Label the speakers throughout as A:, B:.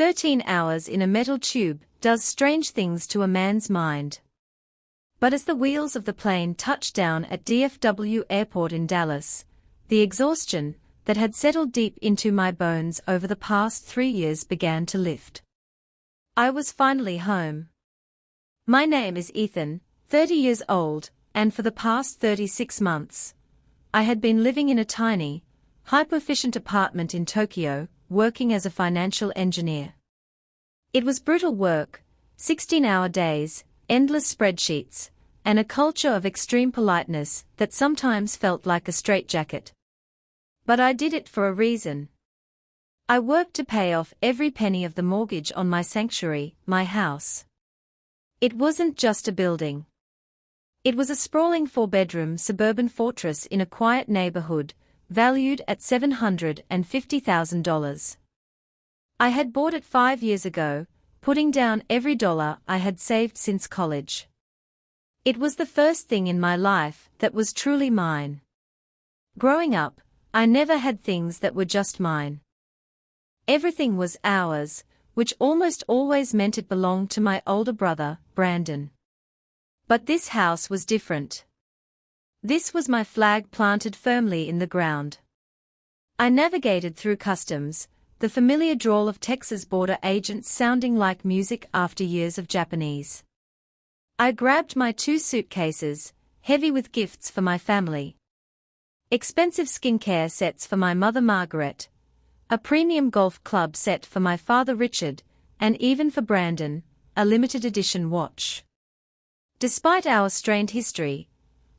A: 13 hours in a metal tube does strange things to a man's mind. But as the wheels of the plane touched down at DFW Airport in Dallas, the exhaustion that had settled deep into my bones over the past 3 years began to lift. I was finally home. My name is Ethan, 30 years old, and for the past 36 months, I had been living in a tiny, hyper-efficient apartment in Tokyo, working as a financial engineer. It was brutal work, 16-hour days, endless spreadsheets, and a culture of extreme politeness that sometimes felt like a straitjacket. But I did it for a reason. I worked to pay off every penny of the mortgage on my sanctuary, my house. It wasn't just a building. It was a sprawling 4-bedroom suburban fortress in a quiet neighborhood, valued at $750,000. I had bought it 5 years ago, putting down every dollar I had saved since college. It was the first thing in my life that was truly mine. Growing up, I never had things that were just mine. Everything was ours, which almost always meant it belonged to my older brother, Brandon. But this house was different. This was my flag planted firmly in the ground. I navigated through customs, the familiar drawl of Texas border agents sounding like music after years of Japanese. I grabbed my 2 suitcases, heavy with gifts for my family. Expensive skincare sets for my mother Margaret, a premium golf club set for my father Richard, and even for Brandon, a limited edition watch. Despite our strained history,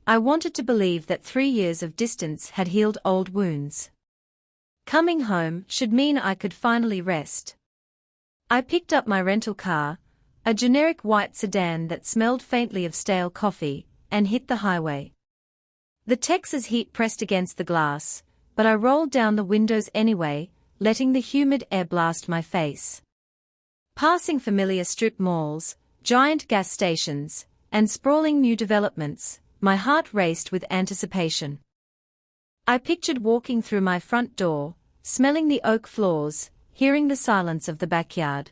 A: I wanted to believe that 3 years of distance had healed old wounds. Coming home should mean I could finally rest. I picked up my rental car, a generic white sedan that smelled faintly of stale coffee, and hit the highway. The Texas heat pressed against the glass, but I rolled down the windows anyway, letting the humid air blast my face. Passing familiar strip malls, giant gas stations, and sprawling new developments, my heart raced with anticipation. I pictured walking through my front door, smelling the oak floors, hearing the silence of the backyard.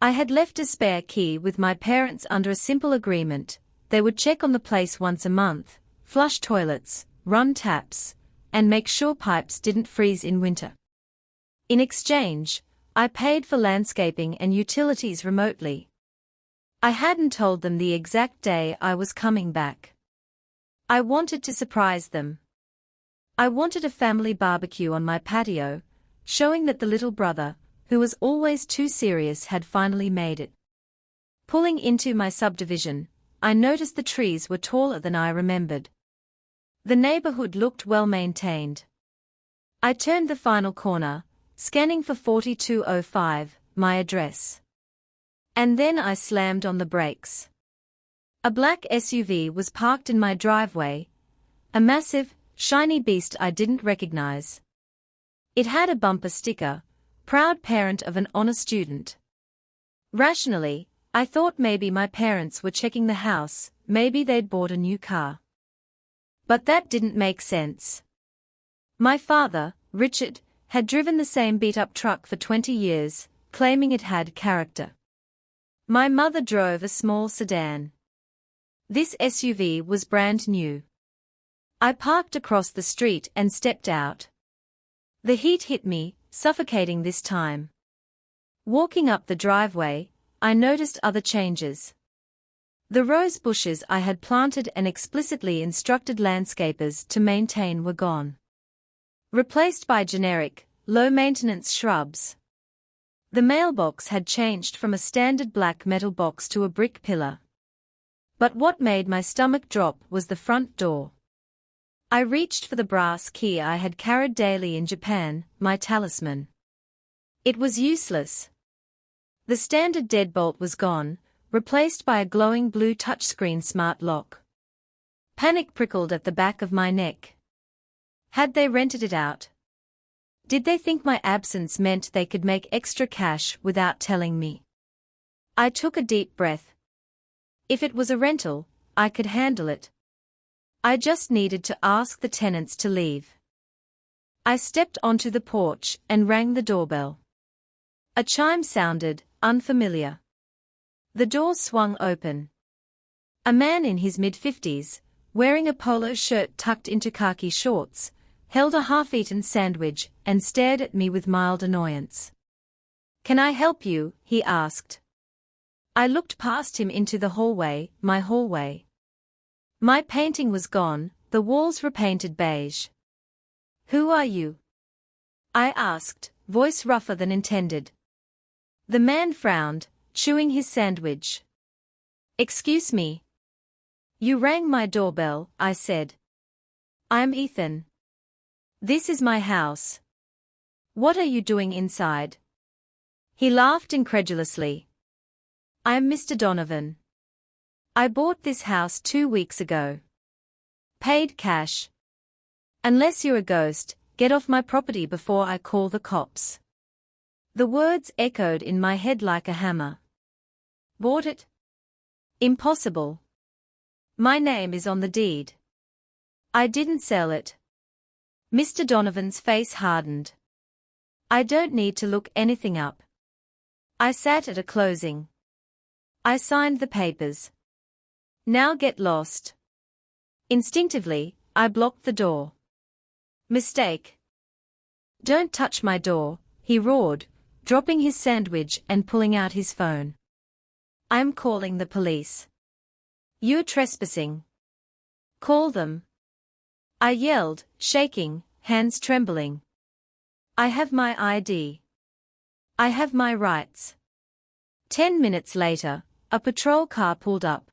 A: I had left a spare key with my parents under a simple agreement: they would check on the place once a month, flush toilets, run taps, and make sure pipes didn't freeze in winter. In exchange, I paid for landscaping and utilities remotely. I hadn't told them the exact day I was coming back. I wanted to surprise them. I wanted a family barbecue on my patio, showing that the little brother, who was always too serious, had finally made it. Pulling into my subdivision, I noticed the trees were taller than I remembered. The neighborhood looked well maintained. I turned the final corner, scanning for 4205, my address. And then I slammed on the brakes. A black SUV was parked in my driveway, a massive, shiny beast I didn't recognize. It had a bumper sticker, "Proud parent of an honor student." Rationally, I thought maybe my parents were checking the house, maybe they'd bought a new car. But that didn't make sense. My father, Richard, had driven the same beat-up truck for 20 years, claiming it had character. My mother drove a small sedan. This SUV was brand new. I parked across the street and stepped out. The heat hit me, suffocating this time. Walking up the driveway, I noticed other changes. The rose bushes I had planted and explicitly instructed landscapers to maintain were gone. Replaced by generic, low-maintenance shrubs. The mailbox had changed from a standard black metal box to a brick pillar. But what made my stomach drop was the front door. I reached for the brass key I had carried daily in Japan, my talisman. It was useless. The standard deadbolt was gone, replaced by a glowing blue touchscreen smart lock. Panic prickled at the back of my neck. Had they rented it out? Did they think my absence meant they could make extra cash without telling me? I took a deep breath. If it was a rental, I could handle it. I just needed to ask the tenants to leave. I stepped onto the porch and rang the doorbell. A chime sounded, unfamiliar. The door swung open. A man in his mid-50s, wearing a polo shirt tucked into khaki shorts, held a half-eaten sandwich and stared at me with mild annoyance. "Can I help you?" he asked. I looked past him into the hallway, my hallway. My painting was gone, the walls repainted beige. "Who are you?" I asked, voice rougher than intended. The man frowned, chewing his sandwich. "Excuse me." "You rang my doorbell," I said. "I'm Ethan. This is my house. What are you doing inside?" He laughed incredulously. "I'm Mr. Donovan. I bought this house 2 weeks ago. Paid cash. Unless you're a ghost, get off my property before I call the cops." The words echoed in my head like a hammer. "Bought it? Impossible. My name is on the deed. I didn't sell it." Mr. Donovan's face hardened. "I don't need to look anything up. I sat at a closing. I signed the papers. Now get lost." Instinctively, I blocked the door. "Mistake. Don't touch my door," he roared, dropping his sandwich and pulling out his phone. "I'm calling the police. You're trespassing. Call them." I yelled, shaking, hands trembling. "I have my ID. I have my rights." 10 minutes later, a patrol car pulled up.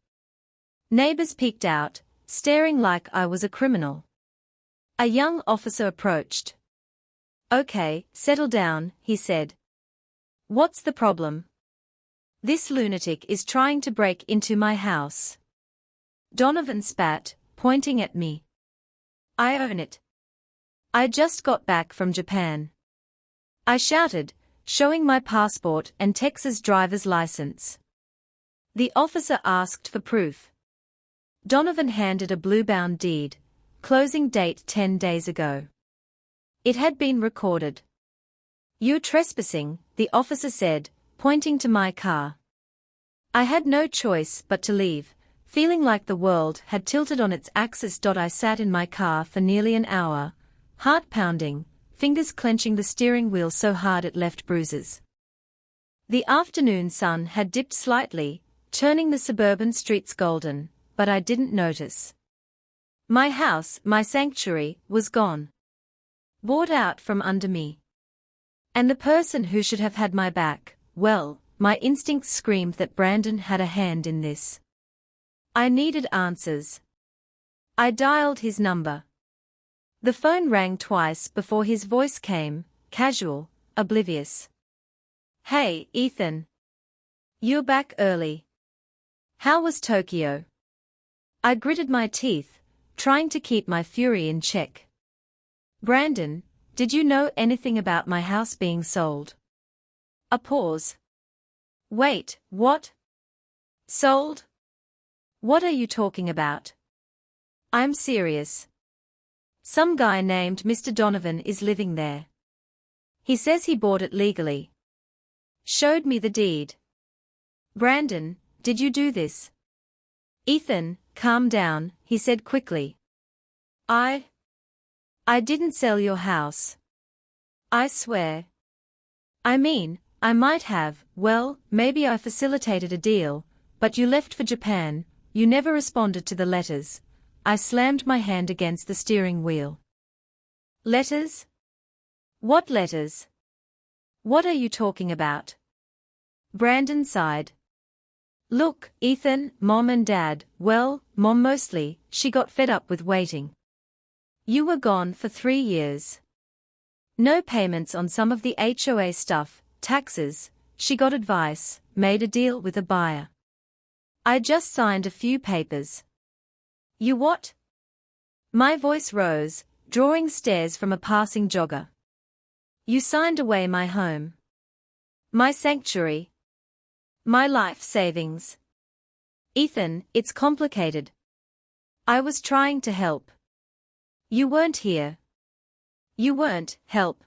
A: Neighbors peeked out, staring like I was a criminal. A young officer approached. "Okay, settle down," he said. "What's the problem?" "This lunatic is trying to break into my house." Donovan spat, pointing at me. "I own it. I just got back from Japan." I shouted, showing my passport and Texas driver's license. The officer asked for proof. Donovan handed a blue-bound deed, closing date 10 days ago. It had been recorded. "You're trespassing," the officer said, pointing to my car. I had no choice but to leave, feeling like the world had tilted on its axis. I sat in my car for nearly an hour, heart pounding, fingers clenching the steering wheel so hard it left bruises. The afternoon sun had dipped slightly, turning the suburban streets golden, but I didn't notice. My house, my sanctuary, was gone. Bought out from under me. And the person who should have had my back, well, my instincts screamed that Brandon had a hand in this. I needed answers. I dialed his number. The phone rang twice before his voice came, casual, oblivious. "Hey, Ethan. You're back early. How was Tokyo?" I gritted my teeth, trying to keep my fury in check. "Brandon, did you know anything about my house being sold?" A pause. "Wait, what? Sold? What are you talking about?" "I'm serious. Some guy named Mr. Donovan is living there. He says he bought it legally. Showed me the deed." "Brandon, did you do this?" "Ethan, calm down," he said quickly. I didn't sell your house. I swear. I mean, I might have, well, maybe I facilitated a deal, but you left for Japan, you never responded to the letters." I slammed my hand against the steering wheel. "Letters? What letters? What are you talking about?" Brandon sighed. "Look, Ethan, Mom and Dad, well, Mom mostly, she got fed up with waiting. You were gone for 3 years. No payments on some of the HOA stuff, taxes, she got advice, made a deal with a buyer. I just signed a few papers." "You what?" My voice rose, drawing stares from a passing jogger. "You signed away my home. My sanctuary. My life savings." "Ethan, it's complicated. I was trying to help. You weren't here. You weren't help."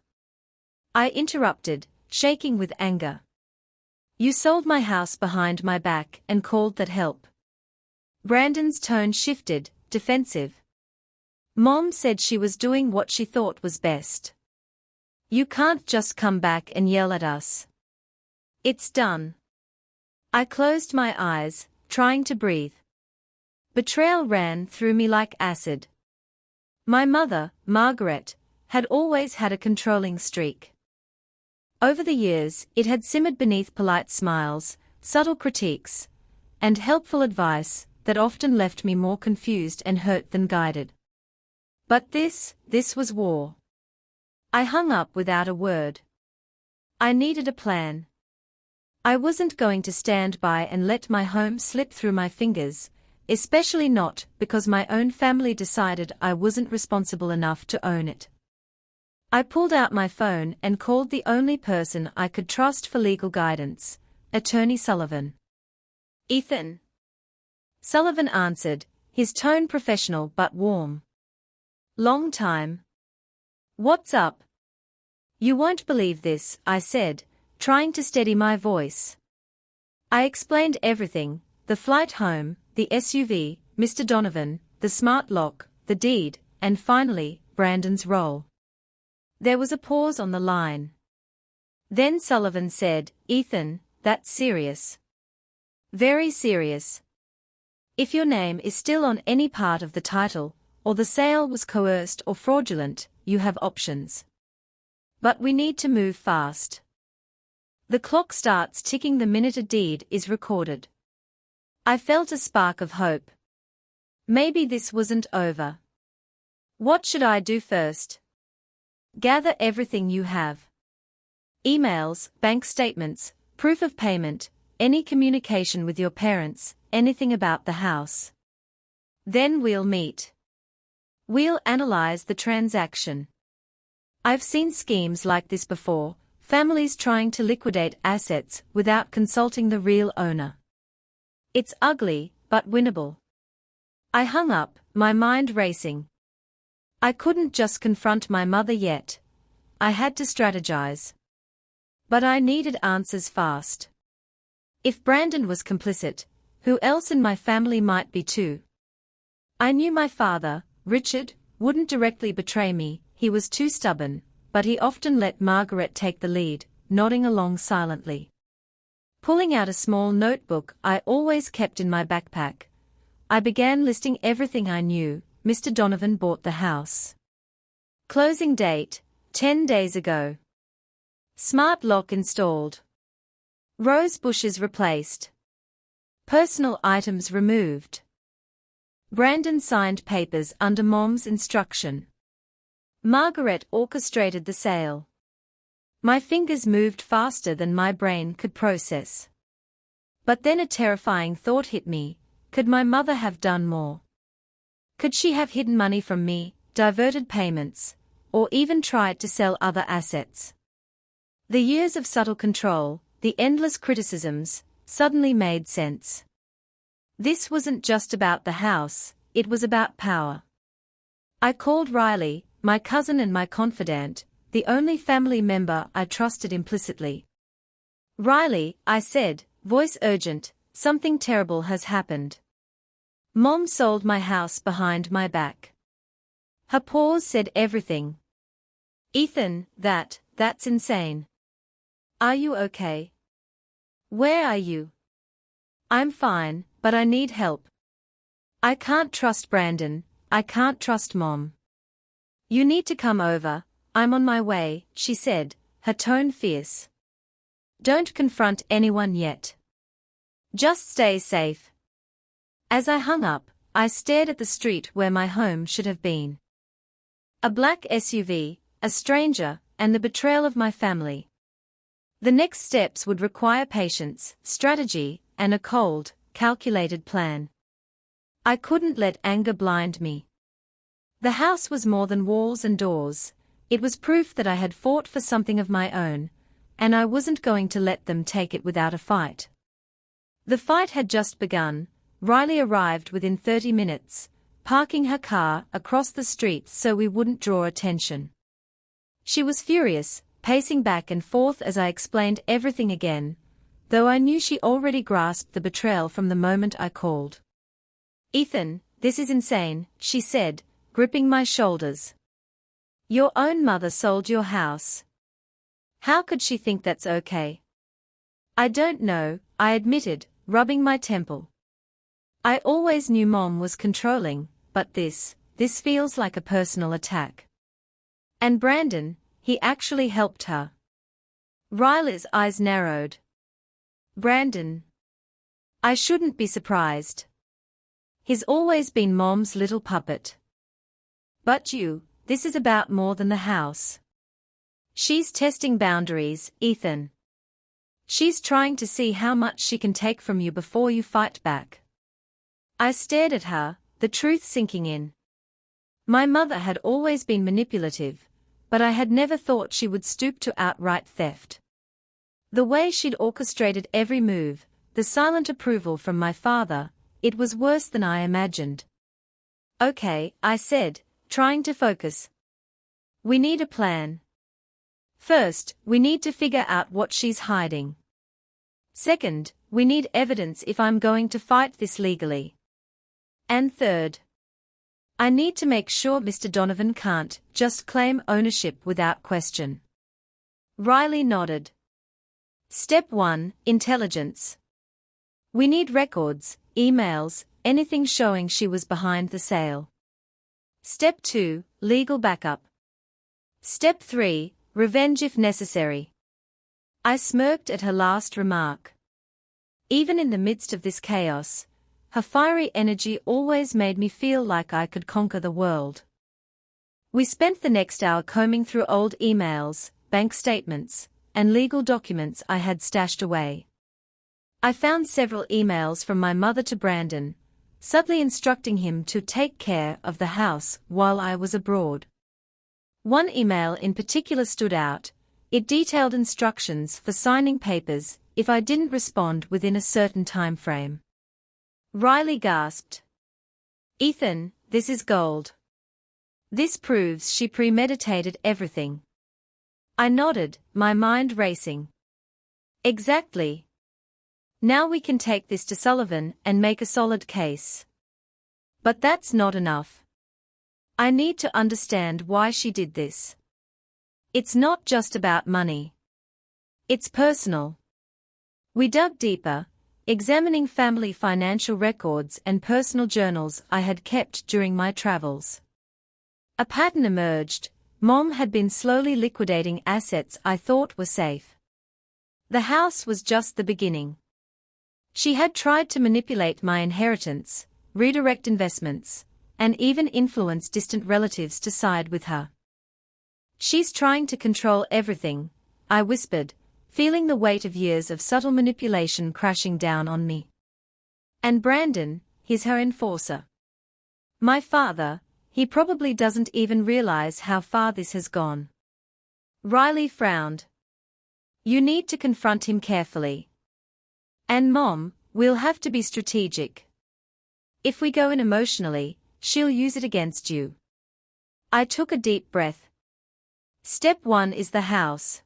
A: I interrupted, shaking with anger. You sold my house behind my back and called that help. Brandon's tone shifted, defensive. Mom said she was doing what she thought was best. You can't just come back and yell at us. It's done. I closed my eyes, trying to breathe. Betrayal ran through me like acid. My mother, Margaret, had always had a controlling streak. Over the years, it had simmered beneath polite smiles, subtle critiques, and helpful advice that often left me more confused and hurt than guided. But this was war. I hung up without a word. I needed a plan. I wasn't going to stand by and let my home slip through my fingers, especially not because my own family decided I wasn't responsible enough to own it. I pulled out my phone and called the only person I could trust for legal guidance, Attorney Sullivan. Ethan. Sullivan answered, his tone professional but warm. Long time. What's up? You won't believe this, I said, trying to steady my voice. I explained everything, the flight home, the SUV, Mr. Donovan, the smart lock, the deed, and finally, Brandon's role. There was a pause on the line. Then Sullivan said, Ethan, that's serious. Very serious. If your name is still on any part of the title, or the sale was coerced or fraudulent, you have options. But we need to move fast. The clock starts ticking the minute a deed is recorded. I felt a spark of hope. Maybe this wasn't over. What should I do first? Gather everything you have. Emails, bank statements, proof of payment, any communication with your parents, anything about the house. Then we'll meet. We'll analyze the transaction. I've seen schemes like this before, families trying to liquidate assets without consulting the real owner. It's ugly, but winnable. I hung up, my mind racing. I couldn't just confront my mother yet. I had to strategize. But I needed answers fast. If Brandon was complicit, who else in my family might be too? I knew my father, Richard, wouldn't directly betray me, he was too stubborn, but he often let Margaret take the lead, nodding along silently. Pulling out a small notebook I always kept in my backpack, I began listing everything I knew. Mr. Donovan bought the house. Closing date, 10 days ago. Smart lock installed. Rose bushes replaced. Personal items removed. Brandon signed papers under Mom's instruction. Margaret orchestrated the sale. My fingers moved faster than my brain could process. But then a terrifying thought hit me, could my mother have done more? Could she have hidden money from me, diverted payments, or even tried to sell other assets? The years of subtle control, the endless criticisms, suddenly made sense. This wasn't just about the house, it was about power. I called Riley, my cousin and my confidant, the only family member I trusted implicitly. Riley, I said, voice urgent, something terrible has happened. Mom sold my house behind my back. Her pause said everything. Ethan, that's insane. Are you okay? Where are you? I'm fine, but I need help. I can't trust Brandon, I can't trust Mom. You need to come over, I'm on my way, she said, her tone fierce. Don't confront anyone yet. Just stay safe. As I hung up, I stared at the street where my home should have been. A black SUV, a stranger, and the betrayal of my family. The next steps would require patience, strategy, and a cold, calculated plan. I couldn't let anger blind me. The house was more than walls and doors, it was proof that I had fought for something of my own, and I wasn't going to let them take it without a fight. The fight had just begun. Riley arrived within 30 minutes, parking her car across the street so we wouldn't draw attention. She was furious, pacing back and forth as I explained everything again, though I knew she already grasped the betrayal from the moment I called. "Ethan, this is insane," she said, gripping my shoulders. "Your own mother sold your house. How could she think that's okay?" "I don't know," I admitted, rubbing my temple. "I always knew Mom was controlling, but this feels like a personal attack." "And Brandon, he actually helped her." Riley's eyes narrowed. "Brandon? I shouldn't be surprised. He's always been Mom's little puppet." "But this is about more than the house. She's testing boundaries, Ethan. She's trying to see how much she can take from you before you fight back." I stared at her, the truth sinking in. My mother had always been manipulative, but I had never thought she would stoop to outright theft. The way she'd orchestrated every move, the silent approval from my father, it was worse than I imagined. "Okay," I said, trying to focus. "We need a plan. First, we need to figure out what she's hiding. Second, we need evidence if I'm going to fight this legally. And third, I need to make sure Mr. Donovan can't just claim ownership without question." Riley nodded. "Step 1, intelligence. We need records, emails, anything showing she was behind the sale. Step 2, legal backup. Step 3, revenge if necessary." I smirked at her last remark. Even in the midst of this chaos, her fiery energy always made me feel like I could conquer the world. We spent the next hour combing through old emails, bank statements, and legal documents I had stashed away. I found several emails from my mother to Brandon, subtly instructing him to take care of the house while I was abroad. One email in particular stood out. It detailed instructions for signing papers if I didn't respond within a certain time frame. Riley gasped. "Ethan, this is gold. This proves she premeditated everything." I nodded, my mind racing. "Exactly. Now we can take this to Sullivan and make a solid case." But that's not enough. I need to understand why she did this. It's not just about money. It's personal. We dug deeper, examining family financial records and personal journals I had kept during my travels. A pattern emerged. Mom had been slowly liquidating assets I thought were safe. The house was just the beginning. She had tried to manipulate my inheritance, redirect investments, and even influence distant relatives to side with her. "She's trying to control everything," I whispered, feeling the weight of years of subtle manipulation crashing down on me. "And Brandon, he's her enforcer. My father, he probably doesn't even realize how far this has gone." Riley frowned. "You need to confront him carefully. And Mom, we'll have to be strategic. If we go in emotionally, she'll use it against you." I took a deep breath. Step 1 is the house.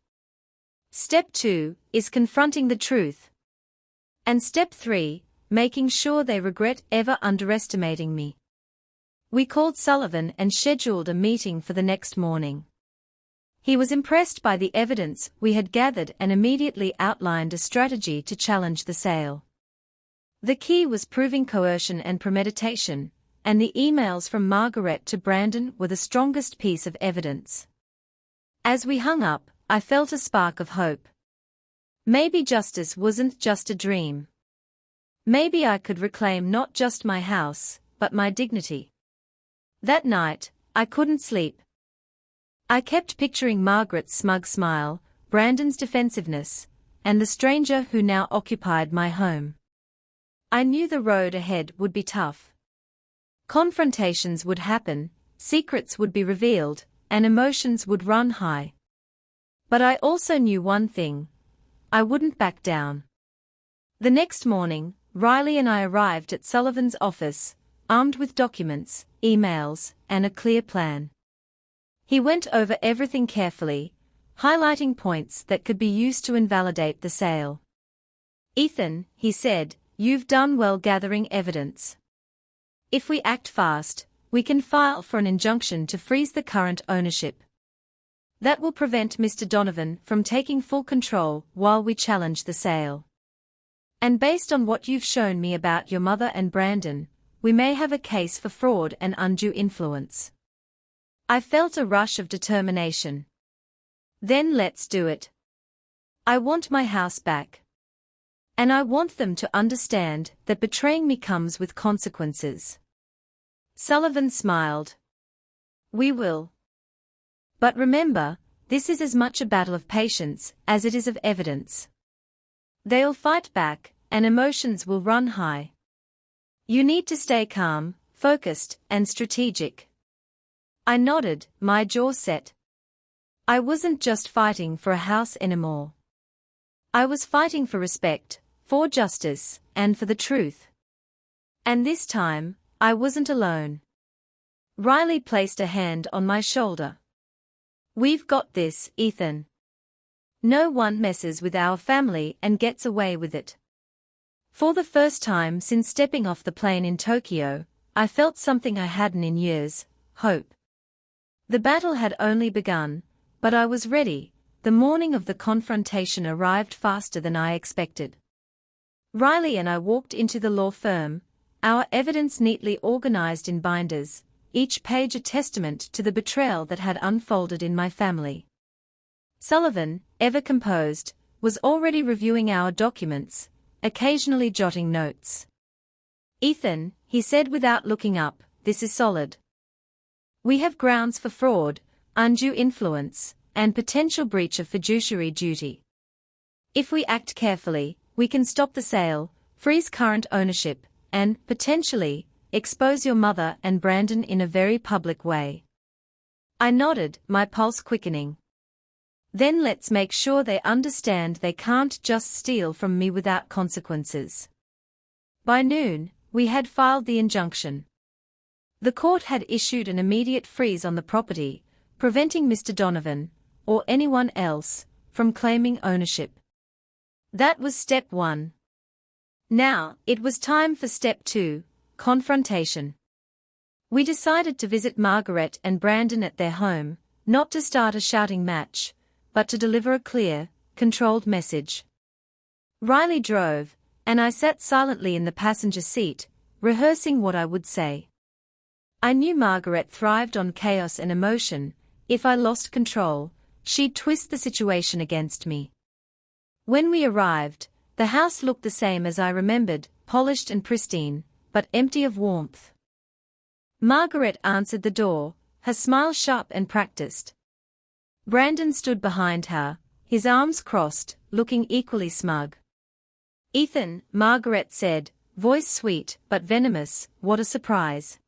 A: Step 2 is confronting the truth. And step 3, making sure they regret ever underestimating me. We called Sullivan and scheduled a meeting for the next morning. He was impressed by the evidence we had gathered and immediately outlined a strategy to challenge the sale. The key was proving coercion and premeditation, and the emails from Margaret to Brandon were the strongest piece of evidence. As we hung up, I felt a spark of hope. Maybe justice wasn't just a dream. Maybe I could reclaim not just my house, but my dignity. That night, I couldn't sleep. I kept picturing Margaret's smug smile, Brandon's defensiveness, and the stranger who now occupied my home. I knew the road ahead would be tough. Confrontations would happen, secrets would be revealed, and emotions would run high. But I also knew one thing. I wouldn't back down. The next morning, Riley and I arrived at Sullivan's office, armed with documents, emails, and a clear plan. He went over everything carefully, highlighting points that could be used to invalidate the sale. "Ethan," he said, "you've done well gathering evidence. If we act fast, we can file for an injunction to freeze the current ownership. That will prevent Mr. Donovan from taking full control while we challenge the sale. And based on what you've shown me about your mother and Brandon, we may have a case for fraud and undue influence." I felt a rush of determination. "Then let's do it. I want my house back. And I want them to understand that betraying me comes with consequences." Sullivan smiled. "We will. But remember, this is as much a battle of patience as it is of evidence. They'll fight back, and emotions will run high. You need to stay calm, focused, and strategic." I nodded, my jaw set. I wasn't just fighting for a house anymore. I was fighting for respect, for justice, and for the truth. And this time, I wasn't alone. Riley placed a hand on my shoulder. "We've got this, Ethan. No one messes with our family and gets away with it." For the first time since stepping off the plane in Tokyo, I felt something I hadn't in years: hope. The battle had only begun, but I was ready. The morning of the confrontation arrived faster than I expected. Riley and I walked into the law firm, our evidence neatly organized in binders, each page a testament to the betrayal that had unfolded in my family. Sullivan, ever composed, was already reviewing our documents, occasionally jotting notes. "Ethan," he said without looking up, "this is solid. We have grounds for fraud, undue influence, and potential breach of fiduciary duty. If we act carefully, we can stop the sale, freeze current ownership, and, potentially, expose your mother and Brandon in a very public way." I nodded, my pulse quickening. "Then let's make sure they understand they can't just steal from me without consequences." By noon, we had filed the injunction. The court had issued an immediate freeze on the property, preventing Mr. Donovan, or anyone else, from claiming ownership. That was step one. Now, it was time for step two: confrontation. We decided to visit Margaret and Brandon at their home, not to start a shouting match, but to deliver a clear, controlled message. Riley drove, and I sat silently in the passenger seat, rehearsing what I would say. I knew Margaret thrived on chaos and emotion. If I lost control, she'd twist the situation against me. When we arrived, the house looked the same as I remembered, polished and pristine, but empty of warmth. Margaret answered the door, her smile sharp and practiced. Brandon stood behind her, his arms crossed, looking equally smug. "Ethan," Margaret said, voice sweet but venomous, "what a surprise.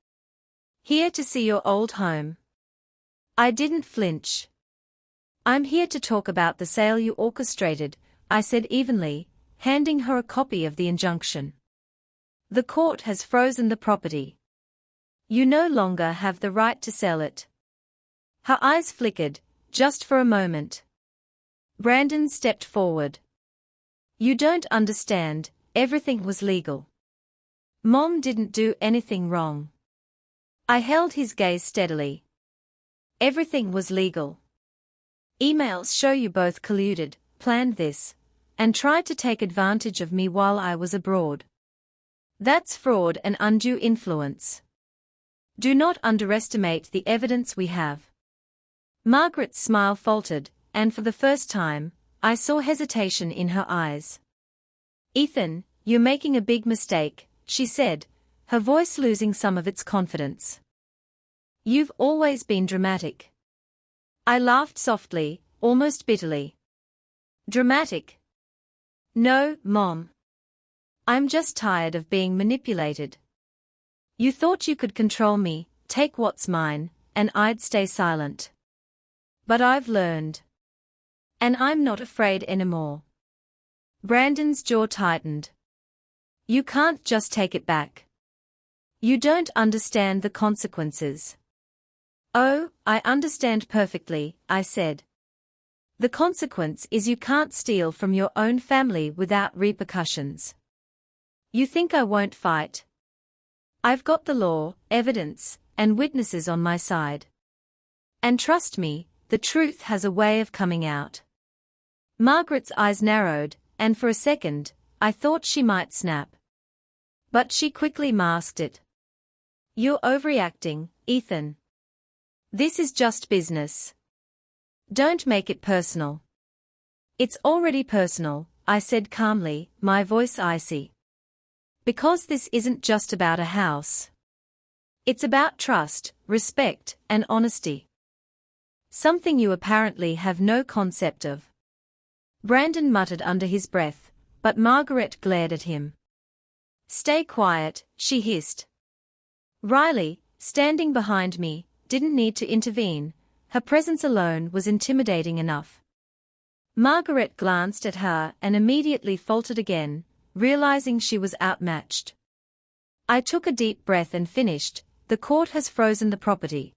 A: Here to see your old home." I didn't flinch. "I'm here to talk about the sale you orchestrated," I said evenly, handing her a copy of the injunction. "The court has frozen the property. You no longer have the right to sell it." Her eyes flickered, just for a moment. Brandon stepped forward. "You don't understand, everything was legal. Mom didn't do anything wrong." I held his gaze steadily. "Everything was legal. Emails show you both colluded, planned this, and tried to take advantage of me while I was abroad. That's fraud and undue influence. Do not underestimate the evidence we have." Margaret's smile faltered, and for the first time, I saw hesitation in her eyes. "Ethan, you're making a big mistake," she said, her voice losing some of its confidence. "You've always been dramatic." I laughed softly, almost bitterly. "Dramatic? No, Mom. I'm just tired of being manipulated. You thought you could control me, take what's mine, and I'd stay silent. But I've learned. And I'm not afraid anymore." Brandon's jaw tightened. "You can't just take it back. You don't understand the consequences." "Oh, I understand perfectly," I said. The consequence is you can't steal from your own family without repercussions. You think I won't fight? I've got the law, evidence, and witnesses on my side. And trust me, the truth has a way of coming out. Margaret's eyes narrowed, and for a second, I thought she might snap. But she quickly masked it. You're overreacting, Ethan. This is just business. Don't make it personal. It's already personal, I said calmly, my voice icy. Because this isn't just about a house. It's about trust, respect, and honesty. Something you apparently have no concept of. Brandon muttered under his breath, but Margaret glared at him. Stay quiet, she hissed. Riley, standing behind me, didn't need to intervene. Her presence alone was intimidating enough. Margaret glanced at her and immediately faltered again, realizing she was outmatched. I took a deep breath and finished, the court has frozen the property.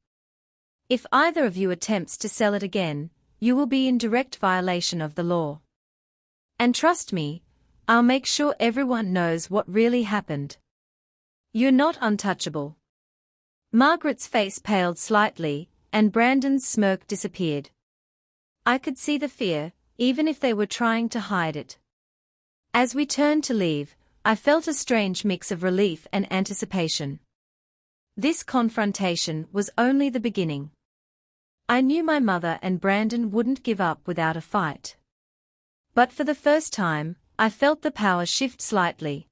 A: If either of you attempts to sell it again, you will be in direct violation of the law. And trust me, I'll make sure everyone knows what really happened. You're not untouchable. Margaret's face paled slightly, and Brandon's smirk disappeared. I could see the fear, even if they were trying to hide it. As we turned to leave, I felt a strange mix of relief and anticipation. This confrontation was only the beginning. I knew my mother and Brandon wouldn't give up without a fight. But for the first time, I felt the power shift slightly.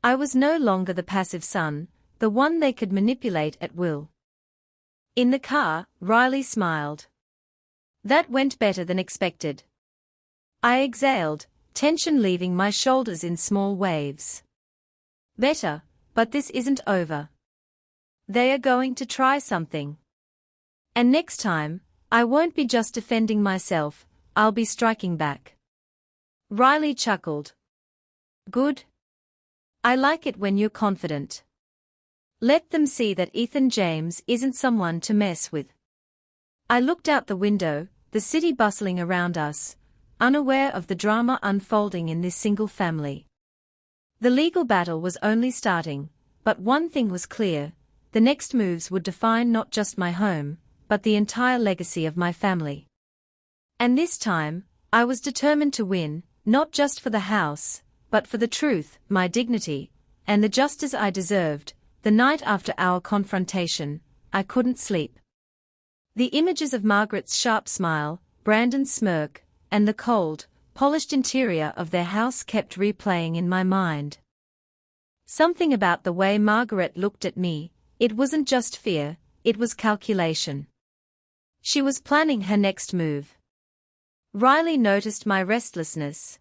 A: I was no longer the passive son, the one they could manipulate at will. In the car, Riley smiled. That went better than expected. I exhaled, tension leaving my shoulders in small waves. Better, but this isn't over. They are going to try something. And next time, I won't be just defending myself, I'll be striking back. Riley chuckled. Good. I like it when you're confident. Let them see that Ethan James isn't someone to mess with. I looked out the window, the city bustling around us, unaware of the drama unfolding in this single family. The legal battle was only starting, but one thing was clear, the next moves would define not just my home, but the entire legacy of my family. And this time, I was determined to win, not just for the house, but for the truth, my dignity, and the justice I deserved. The night after our confrontation, I couldn't sleep. The images of Margaret's sharp smile, Brandon's smirk, and the cold, polished interior of their house kept replaying in my mind. Something about the way Margaret looked at me, it wasn't just fear, it was calculation. She was planning her next move. Riley noticed my restlessness.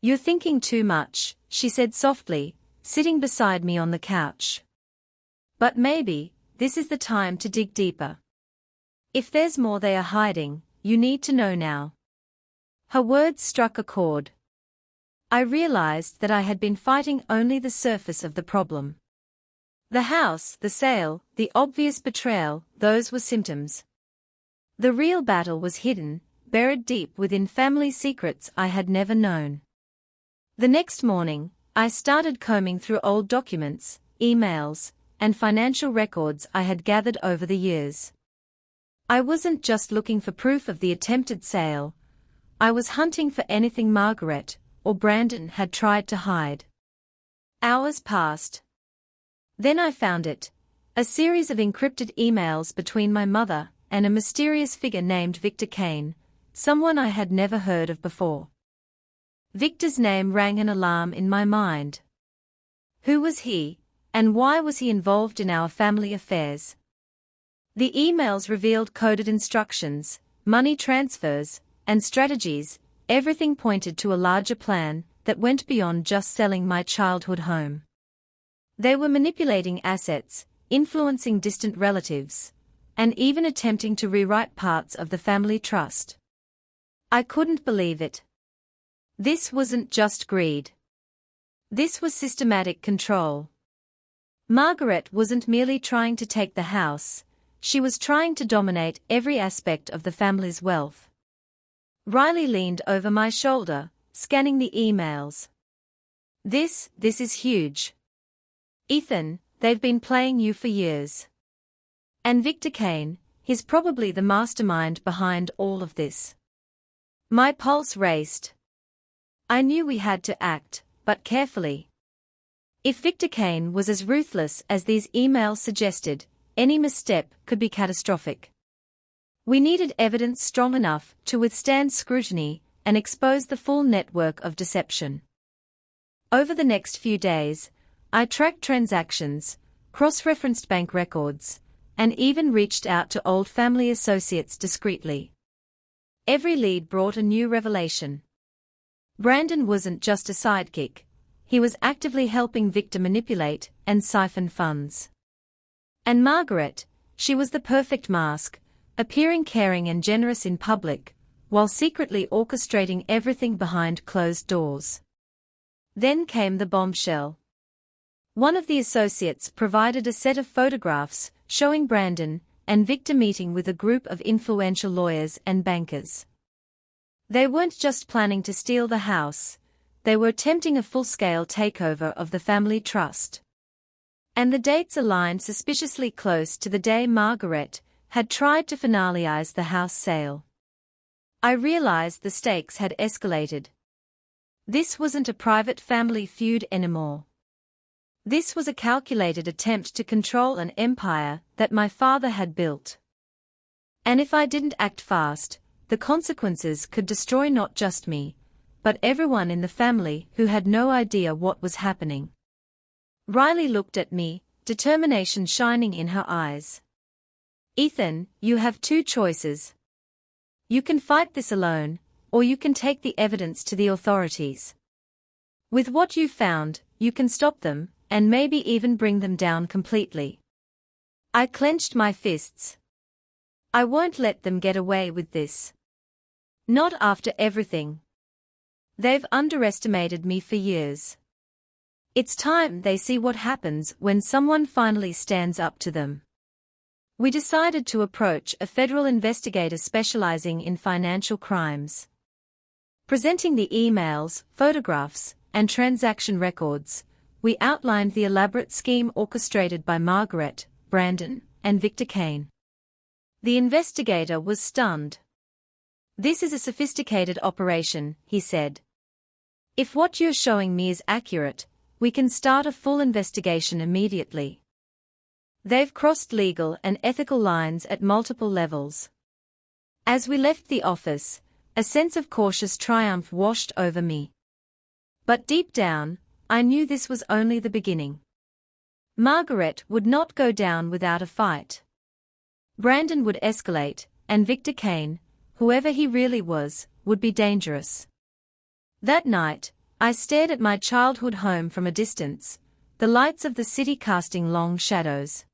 A: You're thinking too much, she said softly, sitting beside me on the couch. But maybe, this is the time to dig deeper. If there's more they are hiding, you need to know now. Her words struck a chord. I realized that I had been fighting only the surface of the problem. The house, the sale, the obvious betrayal, those were symptoms. The real battle was hidden, buried deep within family secrets I had never known. The next morning, I started combing through old documents, emails, and financial records I had gathered over the years. I wasn't just looking for proof of the attempted sale. I was hunting for anything Margaret or Brandon had tried to hide. Hours passed. Then I found it, a series of encrypted emails between my mother and a mysterious figure named Victor Kane, someone I had never heard of before. Victor's name rang an alarm in my mind. Who was he, and why was he involved in our family affairs? The emails revealed coded instructions, money transfers, and strategies. Everything pointed to a larger plan that went beyond just selling my childhood home. They were manipulating assets, influencing distant relatives, and even attempting to rewrite parts of the family trust. I couldn't believe it. This wasn't just greed. This was systematic control. Margaret wasn't merely trying to take the house, she was trying to dominate every aspect of the family's wealth. Riley leaned over my shoulder, scanning the emails. This is huge. Ethan, they've been playing you for years. And Victor Kane, he's probably the mastermind behind all of this. My pulse raced. I knew we had to act, but carefully. If Victor Kane was as ruthless as these emails suggested, any misstep could be catastrophic. We needed evidence strong enough to withstand scrutiny and expose the full network of deception. Over the next few days, I tracked transactions, cross-referenced bank records, and even reached out to old family associates discreetly. Every lead brought a new revelation. Brandon wasn't just a sidekick, he was actively helping Victor manipulate and siphon funds. And Margaret, she was the perfect mask, appearing caring and generous in public, while secretly orchestrating everything behind closed doors. Then came the bombshell. One of the associates provided a set of photographs showing Brandon and Victor meeting with a group of influential lawyers and bankers. They weren't just planning to steal the house, they were attempting a full-scale takeover of the family trust. And the dates aligned suspiciously close to the day Margaret had tried to finalize the house sale. I realized the stakes had escalated. This wasn't a private family feud anymore. This was a calculated attempt to control an empire that my father had built. And if I didn't act fast, the consequences could destroy not just me, but everyone in the family who had no idea what was happening. Riley looked at me, determination shining in her eyes. Ethan, you have two choices. You can fight this alone, or you can take the evidence to the authorities. With what you've found, you can stop them, and maybe even bring them down completely. I clenched my fists. I won't let them get away with this. Not after everything. They've underestimated me for years. It's time they see what happens when someone finally stands up to them. We decided to approach a federal investigator specializing in financial crimes. Presenting the emails, photographs, and transaction records, we outlined the elaborate scheme orchestrated by Margaret, Brandon, and Victor Kane. The investigator was stunned. "This is a sophisticated operation," he said. "If what you're showing me is accurate, we can start a full investigation immediately." They've crossed legal and ethical lines at multiple levels. As we left the office, a sense of cautious triumph washed over me. But deep down, I knew this was only the beginning. Margaret would not go down without a fight. Brandon would escalate, and Victor Kane, whoever he really was, would be dangerous. That night, I stared at my childhood home from a distance, the lights of the city casting long shadows.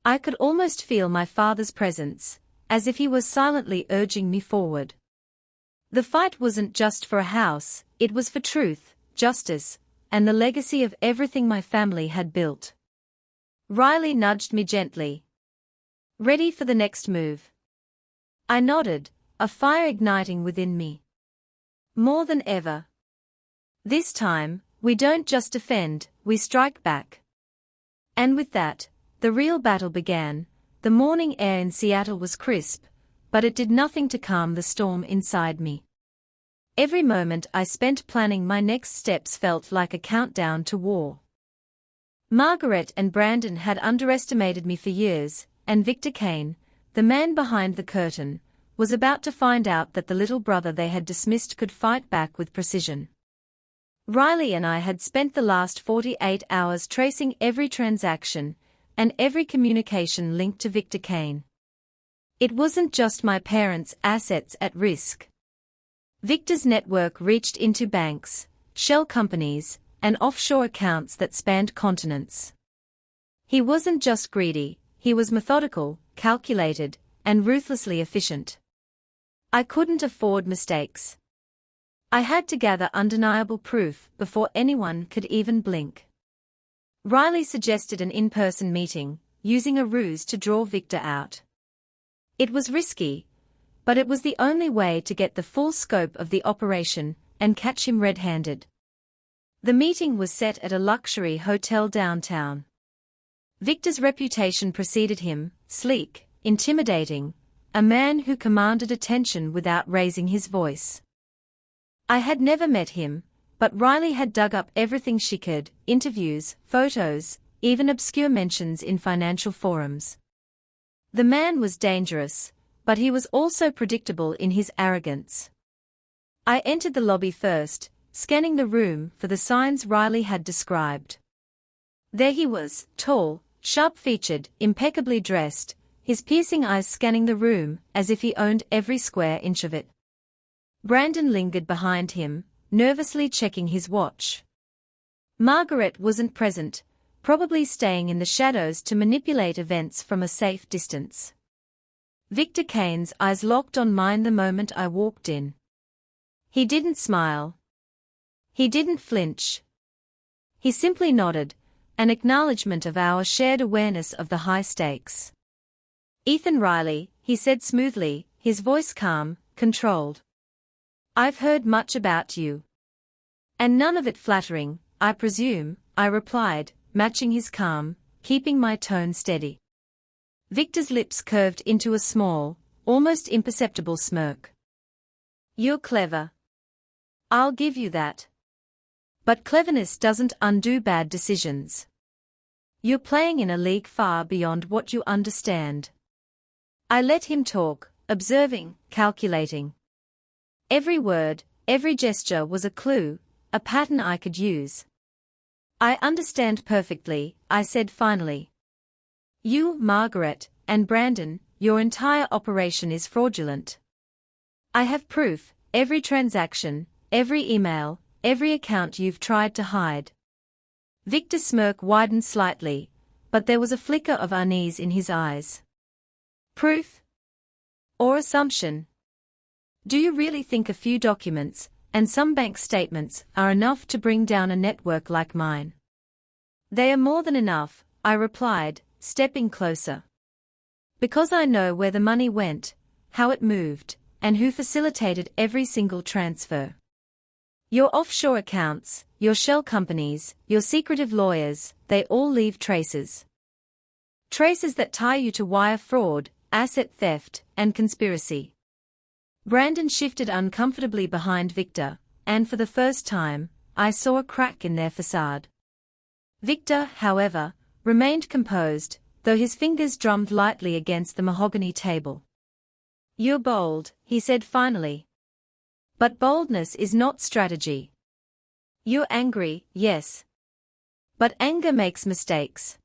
A: I could almost feel my father's presence, as if he was silently urging me forward. The fight wasn't just for a house, it was for truth, justice, and the legacy of everything my family had built. Riley nudged me gently. "Ready for the next move?" I nodded, a fire igniting within me. More than ever. This time, we don't just defend, we strike back. And with that, the real battle began. The morning air in Seattle was crisp, but it did nothing to calm the storm inside me. Every moment I spent planning my next steps felt like a countdown to war. Margaret and Brandon had underestimated me for years, and Victor Kane, the man behind the curtain, was about to find out that the little brother they had dismissed could fight back with precision. Riley and I had spent the last 48 hours tracing every transaction and every communication linked to Victor Kane. It wasn't just my parents' assets at risk. Victor's network reached into banks, shell companies, and offshore accounts that spanned continents. He wasn't just greedy, he was methodical, calculated, and ruthlessly efficient. I couldn't afford mistakes. I had to gather undeniable proof before anyone could even blink. Riley suggested an in-person meeting, using a ruse to draw Victor out. It was risky, But it was the only way to get the full scope of the operation and catch him red-handed. The meeting was set at a luxury hotel downtown. Victor's reputation preceded him, sleek, intimidating, a man who commanded attention without raising his voice. I had never met him, but Riley had dug up everything she could: interviews, photos, even obscure mentions in financial forums. The man was dangerous, but he was also predictable in his arrogance. I entered the lobby first, scanning the room for the signs Riley had described. There he was, tall, sharp-featured, impeccably dressed, his piercing eyes scanning the room as if he owned every square inch of it. Brandon lingered behind him, nervously checking his watch. Margaret wasn't present, probably staying in the shadows to manipulate events from a safe distance. Victor Kane's eyes locked on mine the moment I walked in. He didn't smile. He didn't flinch. He simply nodded, an acknowledgement of our shared awareness of the high stakes. "Ethan Riley," he said smoothly, his voice calm, controlled. "I've heard much about you. And none of it flattering, I presume," I replied, matching his calm, keeping my tone steady. Victor's lips curved into a small, almost imperceptible smirk. "You're clever. I'll give you that. But cleverness doesn't undo bad decisions. You're playing in a league far beyond what you understand." I let him talk, observing, calculating. Every word, every gesture was a clue, a pattern I could use. "I understand perfectly," I said finally. "You, Margaret, and Brandon, your entire operation is fraudulent. I have proof, every transaction, every email, every account you've tried to hide." Victor's smirk widened slightly, but there was a flicker of unease in his eyes. "Proof? Or assumption? Do you really think a few documents, and some bank statements, are enough to bring down a network like mine?" "They are more than enough," I replied, stepping closer. "Because I know where the money went, how it moved, and who facilitated every single transfer. Your offshore accounts, your shell companies, your secretive lawyers, they all leave traces. Traces that tie you to wire fraud, asset theft, and conspiracy." Brandon shifted uncomfortably behind Victor, and for the first time, I saw a crack in their facade. Victor, however, remained composed, though his fingers drummed lightly against the mahogany table. "You're bold," he said finally. "But boldness is not strategy. You're angry, yes. But anger makes mistakes."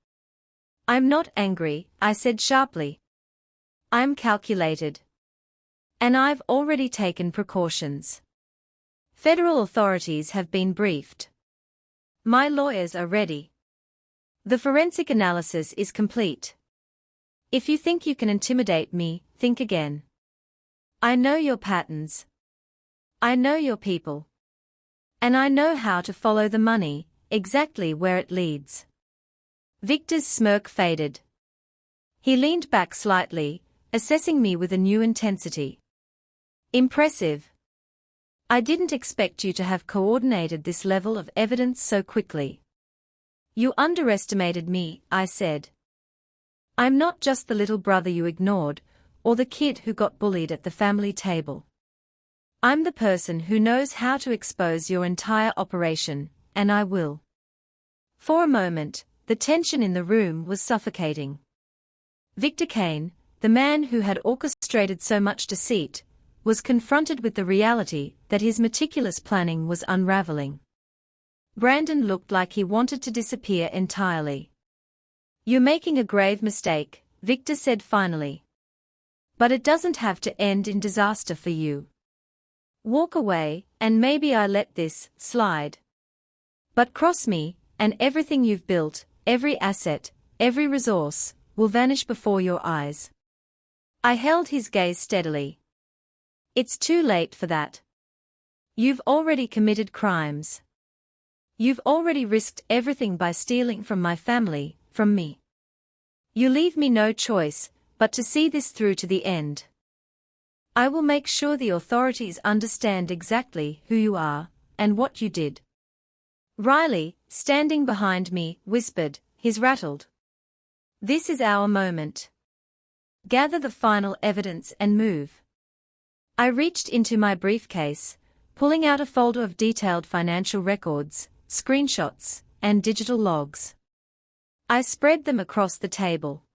A: "I'm not angry," I said sharply. "I'm calculated. And I've already taken precautions. Federal authorities have been briefed. My lawyers are ready. The forensic analysis is complete. If you think you can intimidate me, think again. I know your patterns. I know your people. And I know how to follow the money, exactly where it leads." Victor's smirk faded. He leaned back slightly, assessing me with a new intensity. "Impressive. I didn't expect you to have coordinated this level of evidence so quickly." "You underestimated me," I said. "I'm not just the little brother you ignored, or the kid who got bullied at the family table. I'm the person who knows how to expose your entire operation, and I will." For a moment, the tension in the room was suffocating. Victor Kane, the man who had orchestrated so much deceit, was confronted with the reality that his meticulous planning was unraveling. Brandon looked like he wanted to disappear entirely. "You're making a grave mistake," Victor said finally. "But it doesn't have to end in disaster for you. Walk away, and maybe I let this slide. But cross me, and everything you've built, every asset, every resource, will vanish before your eyes." I held his gaze steadily. "It's too late for that. You've already committed crimes. You've already risked everything by stealing from my family, from me. You leave me no choice but to see this through to the end." I will make sure the authorities understand exactly who you are and what you did. Riley, standing behind me, whispered, "He's rattled. This is our moment. Gather the final evidence and move." I reached into my briefcase, pulling out a folder of detailed financial records, screenshots, and digital logs. I spread them across the table.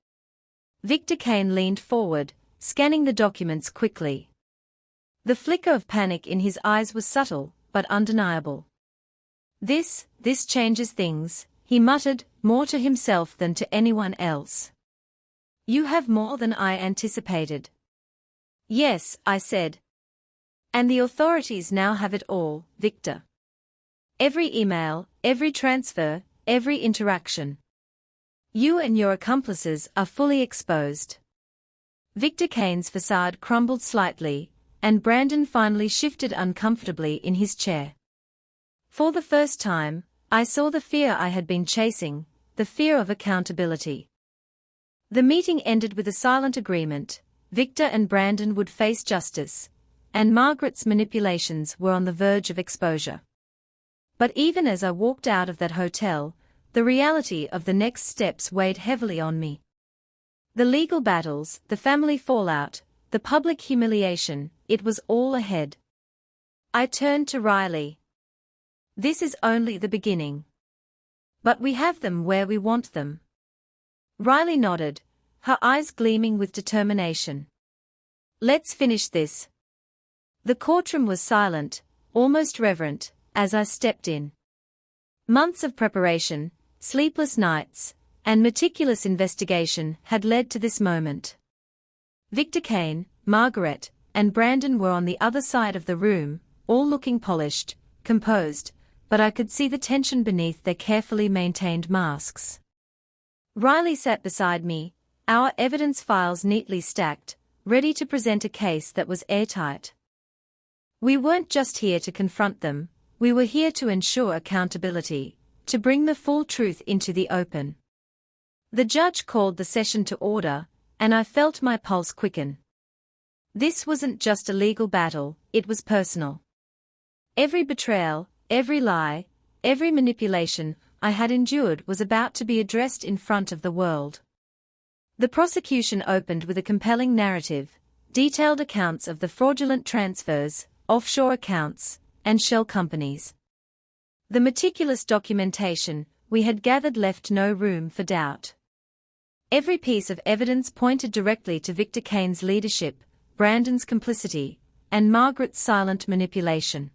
A: Victor Kane leaned forward, scanning the documents quickly. The flicker of panic in his eyes was subtle, but undeniable. This changes things," he muttered, more to himself than to anyone else. "You have more than I anticipated." "Yes," I said. "And the authorities now have it all, Victor. Every email, every transfer, every interaction. You and your accomplices are fully exposed." Victor Kane's facade crumbled slightly, and Brandon finally shifted uncomfortably in his chair. For the first time, I saw the fear I had been chasing, the fear of accountability. The meeting ended with a silent agreement: Victor and Brandon would face justice, and Margaret's manipulations were on the verge of exposure. But even as I walked out of that hotel, the reality of the next steps weighed heavily on me. The legal battles, the family fallout, the public humiliation, it was all ahead. I turned to Riley. "This is only the beginning. But we have them where we want them." Riley nodded, her eyes gleaming with determination. "Let's finish this." The courtroom was silent, almost reverent, as I stepped in. Months of preparation, sleepless nights, and meticulous investigation had led to this moment. Victor Kane, Margaret, and Brandon were on the other side of the room, all looking polished, composed, but I could see the tension beneath their carefully maintained masks. Riley sat beside me, our evidence files neatly stacked, ready to present a case that was airtight. We weren't just here to confront them, we were here to ensure accountability, to bring the full truth into the open. The judge called the session to order, and I felt my pulse quicken. This wasn't just a legal battle, it was personal. Every betrayal, every lie, every manipulation I had endured was about to be addressed in front of the world. The prosecution opened with a compelling narrative, detailed accounts of the fraudulent transfers, offshore accounts, and shell companies. The meticulous documentation we had gathered left no room for doubt. Every piece of evidence pointed directly to Victor Kane's leadership, Brandon's complicity, and Margaret's silent manipulation.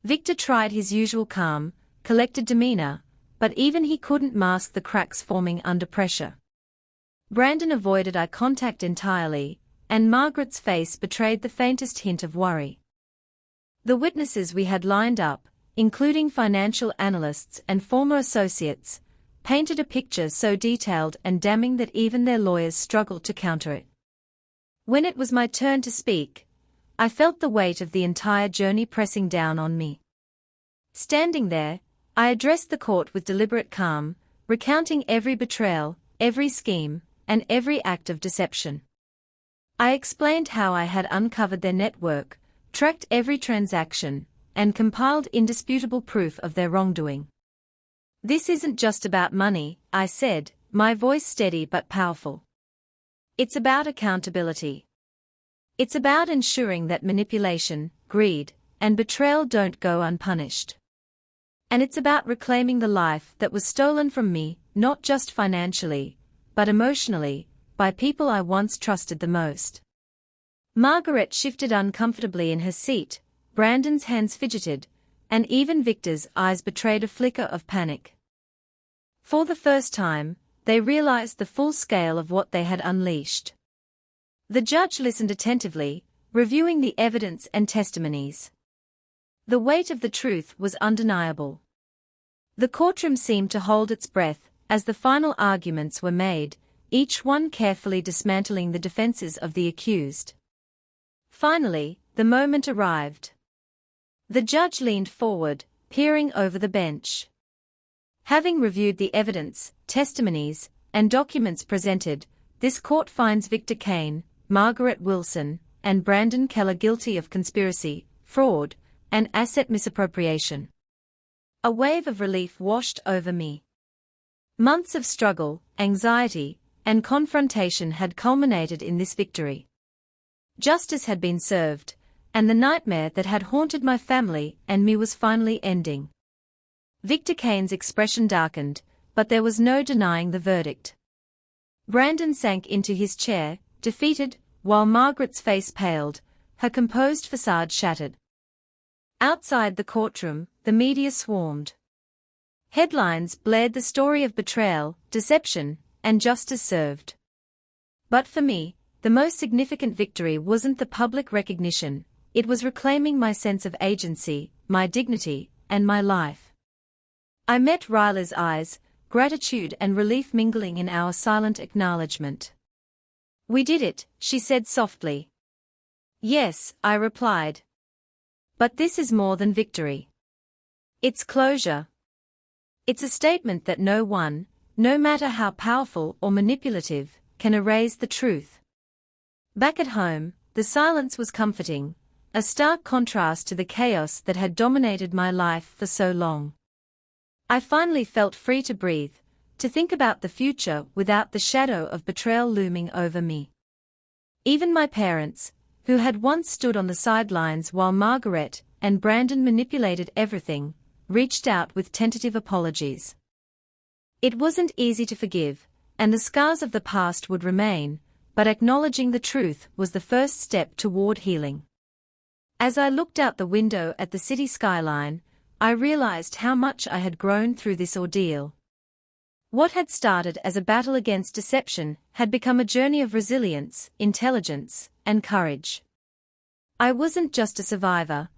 A: Victor tried his usual calm, collected demeanor, but even he couldn't mask the cracks forming under pressure. Brandon avoided eye contact entirely, and Margaret's face betrayed the faintest hint of worry. The witnesses we had lined up, including financial analysts and former associates, painted a picture so detailed and damning that even their lawyers struggled to counter it. When it was my turn to speak, I felt the weight of the entire journey pressing down on me. Standing there, I addressed the court with deliberate calm, recounting every betrayal, every scheme, and every act of deception. I explained how I had uncovered their network, tracked every transaction, and compiled indisputable proof of their wrongdoing. "This isn't just about money," I said, my voice steady but powerful. "It's about accountability. It's about ensuring that manipulation, greed, and betrayal don't go unpunished. And it's about reclaiming the life that was stolen from me, not just financially, but emotionally, by people I once trusted the most." Margaret shifted uncomfortably in her seat, Brandon's hands fidgeted, and even Victor's eyes betrayed a flicker of panic. For the first time, they realized the full scale of what they had unleashed. The judge listened attentively, reviewing the evidence and testimonies. The weight of the truth was undeniable. The courtroom seemed to hold its breath as the final arguments were made, each one carefully dismantling the defenses of the accused. Finally, the moment arrived. The judge leaned forward, peering over the bench. "Having reviewed the evidence, testimonies, and documents presented, this court finds Victor Kane, Margaret Wilson, and Brandon Keller guilty of conspiracy, fraud, and asset misappropriation. A wave of relief washed over me. Months of struggle, anxiety, and confrontation had culminated in this victory. Justice had been served, and the nightmare that had haunted my family and me was finally ending. Victor Kane's expression darkened, but there was no denying the verdict. Brandon sank into his chair, defeated, while Margaret's face paled, her composed facade shattered. Outside the courtroom, the media swarmed. Headlines blared the story of betrayal, deception, and justice served. But for me, the most significant victory wasn't the public recognition, it was reclaiming my sense of agency, my dignity, and my life. I met Ryla's eyes, gratitude and relief mingling in our silent acknowledgement. "We did it," she said softly. "Yes," I replied. "But this is more than victory. It's closure. It's a statement that no one, no matter how powerful or manipulative, can erase the truth." Back at home, the silence was comforting, a stark contrast to the chaos that had dominated my life for so long. I finally felt free to breathe, to think about the future without the shadow of betrayal looming over me. Even my parents, who had once stood on the sidelines while Margaret and Brandon manipulated everything, reached out with tentative apologies. It wasn't easy to forgive, and the scars of the past would remain, but acknowledging the truth was the first step toward healing. As I looked out the window at the city skyline, I realized how much I had grown through this ordeal. What had started as a battle against deception had become a journey of resilience, intelligence, and courage. I wasn't just a survivor,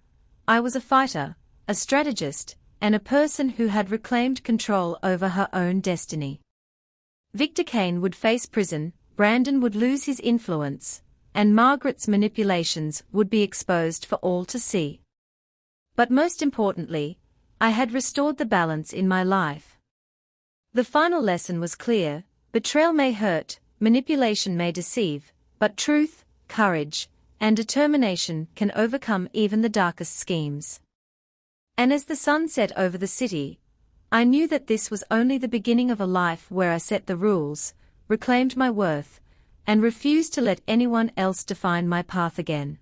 A: I was a fighter, a strategist, and a person who had reclaimed control over her own destiny. Victor Kane would face prison, Brandon would lose his influence, and Margaret's manipulations would be exposed for all to see. But most importantly, I had restored the balance in my life. The final lesson was clear: betrayal may hurt, manipulation may deceive, but truth, courage, and determination can overcome even the darkest schemes. And as the sun set over the city, I knew that this was only the beginning of a life where I set the rules, reclaimed my worth, and refused to let anyone else define my path again.